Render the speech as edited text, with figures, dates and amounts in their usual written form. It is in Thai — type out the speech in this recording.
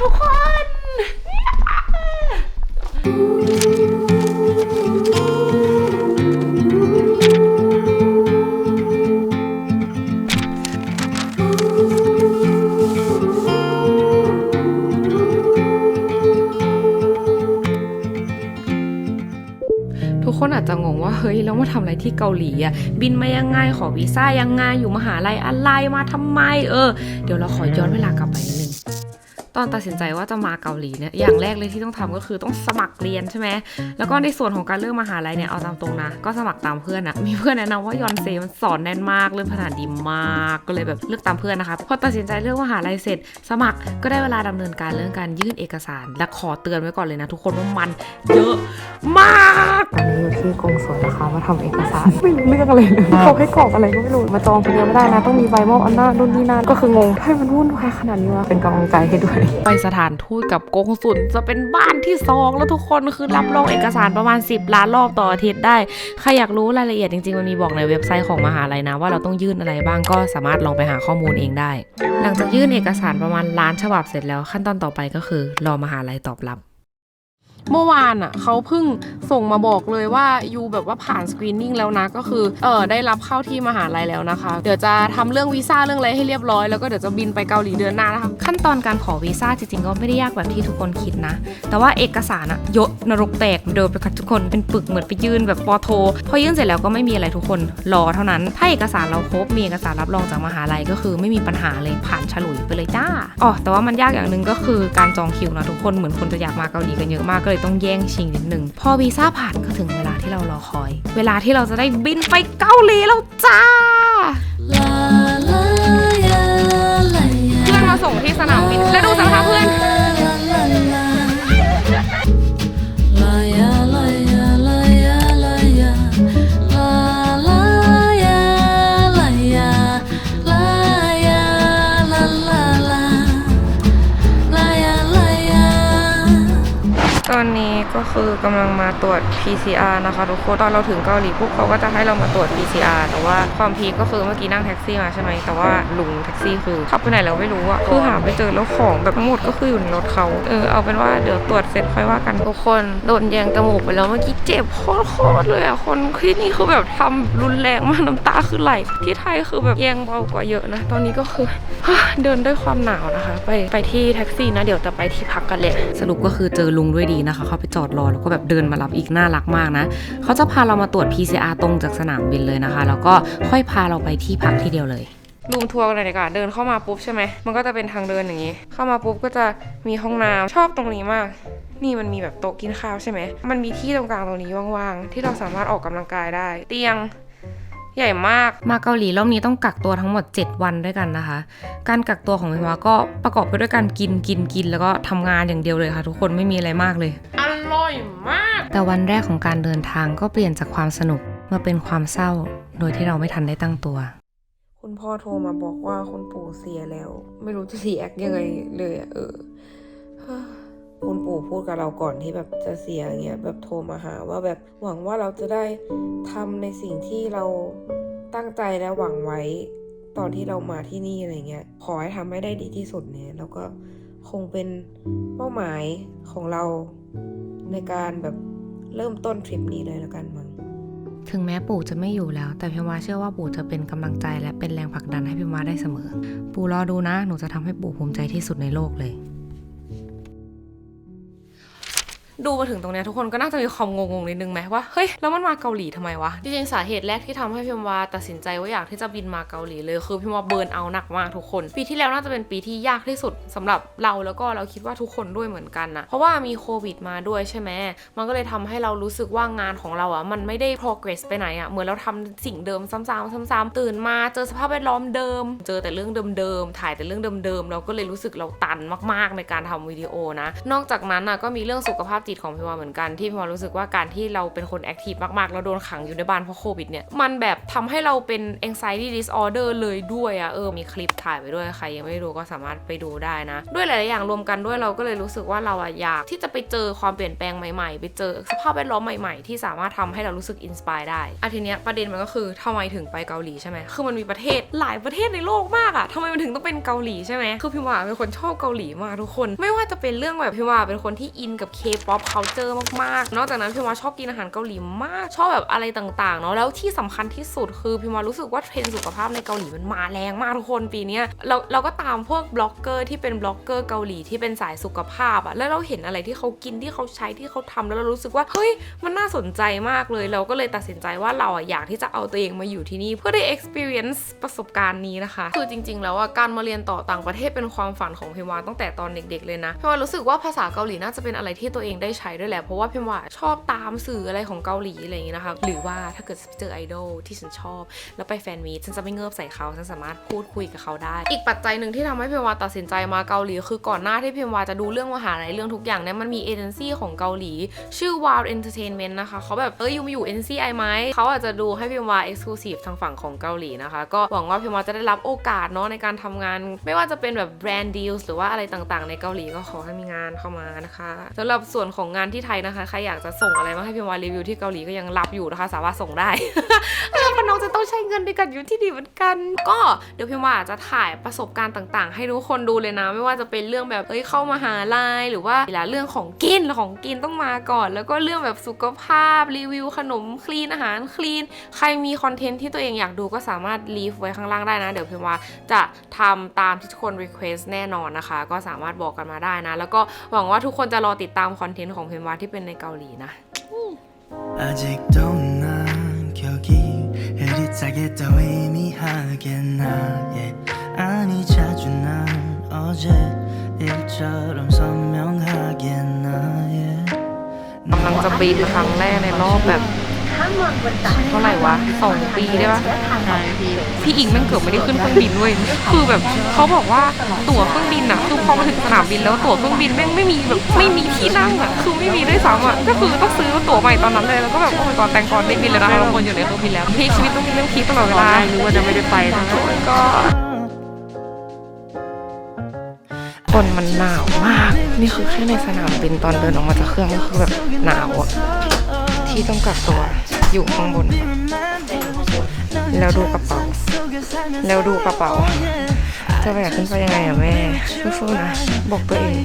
ทุกคนทุกคนอาจจะงงว่าเฮ้ยแล้วมาทำอะไรที่เกาหลีอ่ะบินมายังไงขอวีซ่ายังไงอยู่มหาลัยอะไรมาทำไมเดี๋ยวเราขอย้อนเวลากลับไปนิดนึงตอนตัดสินใจว่าจะมาเกาหลีเนี่ยอย่างแรกเลยที่ต้องทำก็คือต้องสมัครเรียนใช่ไหมแล้วก็ในส่วนของการเลือกมหาลัยเนี่ยเอาตามตรงนะก็สมัครตามเพื่อนนะมีเพื่อนแนะนำว่ายอนเซมันสอนแน่นมากเรื่องภาษาดีมากก็เลยแบบเลือกตามเพื่อนนะคะพอตัดสินใจเลือกมหาลัยเสร็จสมัครก็ได้เวลาดำเนินการเรื่องการยื่นเอกสารและขอเตือนไว้ก่อนเลยนะทุกคนว่ามันเยอะมากอันนี้อยู่ที่กงสุลนะคะมาทำเอกสารไม่รู้เรื่องอะไรเลยเขาให้กรอกอะไรก็ไม่รู้มาจองคนเดียวไม่ได้นะต้องมีใบมอบอำนาจนู่นนี่นั่นก็คืองงให้มันวุ่นวายขนาดนี้วะเป็นกำลังใจให้ด้วยไปสถานทูตกับกงสุลจะเป็นบ้านที่2แล้วทุกคนคือรับรองเอกสารประมาณ10 ล้านรอบต่ออาทิตย์ได้ใครอยากรู้รายละเอียดจริงๆมันมีบอกในเว็บไซต์ของมหาลัยนะว่าเราต้องยื่นอะไรบ้างก็สามารถลองไปหาข้อมูลเองได้หลังจากยื่นเอกสารประมาณล้านฉบับเสร็จแล้วขั้นตอนต่อไปก็คือรอมหาลัยตอบรับเมื่อวานอ่ะเขาเพิ่งส่งมาบอกเลยว่ายูแบบว่าผ่านสกรีนนิ่งแล้วนะก็คือได้รับเข้าที่มหาลัยแล้วนะคะเดี๋ยวจะทำเรื่องวีซ่าเรื่องอะไรให้เรียบร้อยแล้วก็เดี๋ยวจะบินไปเกาหลีเดือนหน้านะคะขั้นตอนการขอวีซ่าจริงๆก็ไม่ได้ยากแบบที่ทุกคนคิดนะแต่ว่าเอกสารอะเยอะนรกแตกเดินไปกับทุกคนเป็นปึกเหมือนไปยื่นแบบปโทพอยื่นเสร็จแล้วก็ไม่มีอะไรทุกคนรอเท่านั้นถ้าเอกสารเราครบมีเอกสารรับรองจากมหาลัยก็คือไม่มีปัญหาเลยผ่านฉลุยไปเลยจ้าแต่ว่ามันยากอย่างนึงก็คือการจองคิวนะทุกคนเหมือนคนจะอยากมาเกาหลีกันเยอะมากก็เลยต้องแย่งชิงนิดนึงพอวีซ่าผ่านก็ถึงเวลาที่เรารอคอยเวลาที่เราจะได้บินไปเกาหลีแล้วจ้าเพื่อนมาส่งที่สนามบินแล้วดูสภาพเพื่อนตอนนี้ก็คือกำลังมาตรวจ PCR นะคะทุกคนตอนเราถึงเกาหลีปุ๊บเขาก็จะให้เรามาตรวจ PCR แต่ว่าความพีคก็คือเมื่อกี้นั่งแท็กซี่มาใช่ไหมแต่ว่าลุงแท็กซี่คือขับไปไหนแล้วไม่รู้อะคือหาไม่เจอแล้วของแบบทั้งหมดก็คืออยู่ในรถเขาเอาเป็นว่าเดี๋ยวตรวจเสร็จค่อยว่ากันทุกคนโดนแยงจมูกไปแล้วเมื่อกี้เจ็บโคตรเลยอะคนที่นี่คือแบบทำรุนแรงมากน้ำตาคือไหลที่ไทยคือแบบแยงเบากว่าเยอะนะตอนนี้ก็คือเดินด้วยความหนาวนะคะไปที่แท็กซี่นะเดี๋ยวจะไปที่พักกันเลยสรุปก็คือเจอลุงด้วยดีนะคะเขาไปจอดรอแล้วก็แบบเดินมารับอีกน่ารักมากนะเขาจะพาเรามาตรวจ PCR ตรงจากสนามบินเลยนะคะแล้วก็ค่อยพาเราไปที่พักที่เดียวเลยรูมทัวร์กันเลยดีกว่าเดินเข้ามาปุ๊บใช่ไหมมันก็จะเป็นทางเดินอย่างนี้เข้ามาปุ๊บก็จะมีห้องน้ำชอบตรงนี้มากนี่มันมีแบบโต๊ะกินข้าวใช่ไหมมันมีที่ตรงกลางตรงนี้ว่างๆที่เราสามารถออกกำลังกายได้เตียงใหญ่มากมาเกาหลีรอบนี้ต้องกักตัวทั้งหมด7 วันด้วยกันนะคะการกักตัวของพิมวาก็ประกอบไปด้วยการกินแล้วก็ทำงานอย่างเดียวเลยค่ะทุกคนไม่มีอะไรมากเลยอร่อยมากแต่วันแรกของการเดินทางก็เปลี่ยนจากความสนุกมาเป็นความเศร้าโดยที่เราไม่ทันได้ตั้งตัวคุณพ่อโทรมาบอกว่าคุณปู่เสียแล้วไม่รู้จะรีแอคยังไงเลยคุณปู่พูดกับเราก่อนที่แบบจะเสียเงี้ยแบบโทรมาหาว่าแบบหวังว่าเราจะได้ทำในสิ่งที่เราตั้งใจและหวังไว้ตอนที่เรามาที่นี่อะไรเงี้ยขอให้ทำให้ได้ดีที่สุดเนี่ยแล้วก็คงเป็นเป้าหมายของเราในการแบบเริ่มต้นทริปนี้เลยแล้วกันมั้งถึงแม้ปู่จะไม่อยู่แล้วแต่พิมวาเชื่อว่าปู่จะเป็นกำลังใจและเป็นแรงผลักดันให้พิมวาได้เสมอปู่รอดูนะหนูจะทำให้ปู่ภูมิใจที่สุดในโลกเลยดูมาถึงตรงนี้ทุกคนก็น่าจะมีความงงๆนิดนึงไหมว่าเฮ้ยแล้วมันมาเกาหลีทำไมวะจริงๆสาเหตุแรกที่ทำให้พิมวาตัดสินใจว่าอยากที่จะบินมาเกาหลีเลยคือพิมวาเบิร์นเอาหนักมากทุกคนปีที่แล้วน่าจะเป็นปีที่ยากที่สุดสำหรับเราแล้วก็เราคิดว่าทุกคนด้วยเหมือนกันนะเพราะว่ามีโควิดมาด้วยใช่ไหมมันก็เลยทำให้เรารู้สึกว่างานของเราอ่ะมันไม่ได้ progress ไปไหนอ่ะเหมือนเราทำสิ่งเดิมซ้ำๆตื่นมาเจอสภาพแวดล้อมเดิมเจอแต่เรื่องเดิมๆถ่ายแต่เรื่องเดิมๆเราก็เลยรู้สึกเราตันมากๆในการทำวิดีโอนะนอกจากนั้นอ่ะก็มีเรื่องสุขภาพจิต ดของพี่วาเหมือนกันที่พี่วารู้สึกว่าการที่เราเป็นคนแอคทีฟมากๆแล้วโดนขังอยู่ในบ้านเพราะโควิดเนี่ยมันแบบทำให้เราเป็น anxiety disorder เลยด้วยอะมีคลิปถ่ายไปด้วยใครยังไม่ดูก็สามารถไปดูได้นะด้วยหลายๆอย่างรวมกันด้วยเราก็เลยรู้สึกว่าเราอยากที่จะไปเจอความเปลี่ยนแปลงใหม่ๆไปเจอสภาพแวดล้อมใหม่ๆที่สามารถทำให้เรารู้สึกอินสปายได้ทีเนี้ยประเด็นมันก็คือทำไมถึงไปเกาหลีใช่ไหมคือมันมีประเทศหลายประเทศในโลกมากอะทำไมมันถึงต้องเป็นเกาหลีใช่ไหมคือพี่วาเป็นคนชอบเกาหลีมากทุกคนไม่ว่าจะเป็นเรื่องแบบพี่วาเป็นคนที่อินกับ K-pop culture มากๆนอกจากนั้นพี่วาชอบกินอาหารเกาหลีมากชอบแบบอะไรต่างๆเนาะแล้วที่สำคัญที่สุดคือพี่วารู้สึกว่าเทรนด์สุขภาพในเกาหลีมันมาแรงมากทุกคนปีนี้เราก็ตามพวกบล็อกเกอร์ที่เป็นบล็อกเกอร์เกาหลีที่เป็นสายสุขภาพอะแล้วเราเห็นอะไรที่เขากินที่เขาใช้ที่เขาทำแล้วเรารู้สึกว่าเฮ้ยมันน่าสนใจมากเลยเราก็เลยตัดสินใจว่าเราอยากที่จะเอาตัวเองมาอยู่ที่นี่เพื่อได้ experience ประสบการณ์นี้นะคะคือจริงๆแล้วการมาเรียนต่อต่างประเทศเป็นความฝันของพิมวาตั้งแต่ตอนเด็กๆเลยนะพิมวารู้สึกว่าภาษาเกาหลีน่าจะเป็นอะไรที่ตัวเองได้ใช้ด้วยแหละเพราะว่าพิมวาชอบตามสื่ออะไรของเกาหลีอะไรอย่างนี้นะคะหรือว่าถ้าเกิดเจอไอดอลที่ฉันชอบแล้วไปแฟนมีตฉันจะไม่เงิบใส่เขาฉันสามารถพูดคุยกับเขาได้อีกปัจจัยหนึ่งที่ทำให้พิมวาตัดสินใจมาเกาหลีคือก่อนหน้าที่พิมวาจะดูเรื่องมหาลัยเรื่องทุกอย่างเนี่ยมันมีเอเจนซี่ของเกาหลีชื่อ Wow Entertainment นะคะเขาแบบยูมาอยู่ NCI ไหมเขาอาจจะดูให้พิมวา exclusive ทางฝั่งของเกาหลีนะคะก็หวังว่าพิมวาจะได้รับโอกาสเนาะในการทำงานไม่ว่าจะเป็นแบบแบรนด์ดีลหรือว่าอะไรต่างๆในเกาหลีก็ขอให้มีงานเข้ามานะคะสำหรับส่วนของงานที่ไทยนะคะใครอยากจะส่งอะไรมาให้พิมวารีวิวที่เกาหลีก็ยังรับอยู่นะคะสามารถส่งได้ แล้วน้องจะต้องใช้เงินในการอยู่ที่ดีเหมือนกันก็เดี๋ยวพิมวาจะถ่ายประสบการณ์ต่างๆให้ทุกคนดูเลยนะไม่ว่าจะเป็นเรื่องแบบเข้ามหาลัยหรือว่าเรื่องของกินต้องมาก่อนแล้วก็เรื่องแบบสุขภาพรีวิวขนมคลีนอาหารคลีนใครมีคอนเทนต์ที่ตัวเองอยากดูก็สามารถลีฟไว้ข้างล่างได้นะเดี๋ยวพิมว่าจะทำตามที่ทุกคนรีเควสแน่นอนนะคะก็สามารถบอกกันมาได้นะแล้วก็หวังว่าทุกคนจะรอติดตามคอนเทนต์ของพิมว่าที่เป็นในเกาหลีนะ아직도 난 기억이 흐릿하게 떠의미하겠나 아니 자주 난 어제 일처럼 선명하겠나 กำลังจะบินครั้งแรกในรอบแบบเท่าไหร่วะ2 ปีได้ปะพี่อิงแม่งเกือบไม่ได้ขึ้นเครื่องบินเว้ยคือแบบเขาบอกว่าตั๋วเครื่องบินอะคือพอมาถึงสนามบินแล้วตั๋วเครื่องบินแม่งไม่มีแบบไม่มีที่นั่งอะคือไม่มีด้วยซ้ำอะก็คือต้องซื้อตั๋วใหม่ตอนนั้นเลยแล้วก็แบบโอ้ยก่อนแต่งก่อนได้บินแล้วนะเราควรอยู่ในเครื่องบินแล้วพี่ชีวิตต้องมีเรื่องคิดตลอดเวลานึกว่าจะไม่ได้ไปนะก็คนมันหนาวมากนี่คือแค่ในสนามบินตอนเดินออกมาจากเครื่องก็คือแบบหนาวอะที่ต้องกักตัวอยู่ข้างบนแล้วดูกระเป๋าจะแบกขึ้นไปยังไงอะแม่สู้ๆนะบอกตัวเอง